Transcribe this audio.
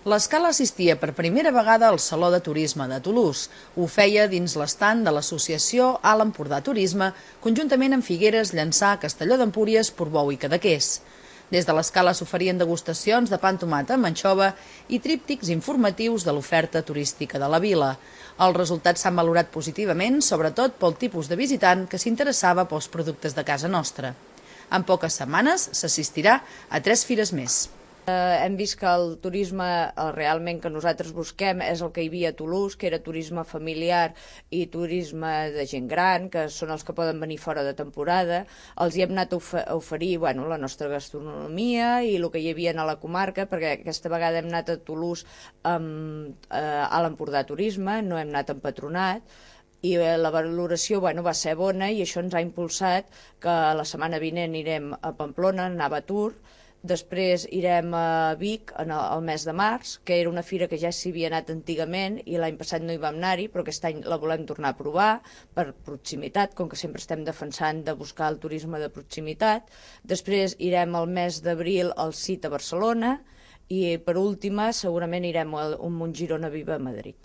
L'Escala assistia per primera vegada al Saló de Turisme de Toulouse. Ho feia dins l'estand de l'associació Alt Empordà Turisme, conjuntament amb Figueres, Llançà, Castelló d'Empúries, Portbou i Cadaqués. Des de l'Escala s'oferien degustacions de pa amb tomata amb anxova i tríptics informatius de l'oferta turística de la vila. Els resultats s'han valorat positivament, sobretot pel tipus de visitant que s'interessava pels productes de casa nostra. En poques setmanes s'assistirà a 3 fires més. Hem vist que el turisme realment que nosaltres busquem és el que hi havia a Toulouse, que era turisme familiar i turisme de gent gran, que són els que poden venir fora de temporada. Els hi hem anat a oferir la nostra gastronomia i el que hi havia a la comarca, perquè aquesta vegada hem anat a Toulouse a l'Empordà Turisme, no hem anat en Patronat, i la valoració va ser bona i això ens ha impulsat que la setmana vinent anirem a Pamplona, a Navatur. Després irem a Vic el mes de març, que era una fira que ja s'hi havia anat antigament i l'any passat no hi vam anar-hi, però aquest any la volem tornar a provar per proximitat, com que sempre estem defensant de buscar el turisme de proximitat. Després irem al mes d'abril al CIT a Barcelona i per última segurament irem a un Girona Viva a Madrid.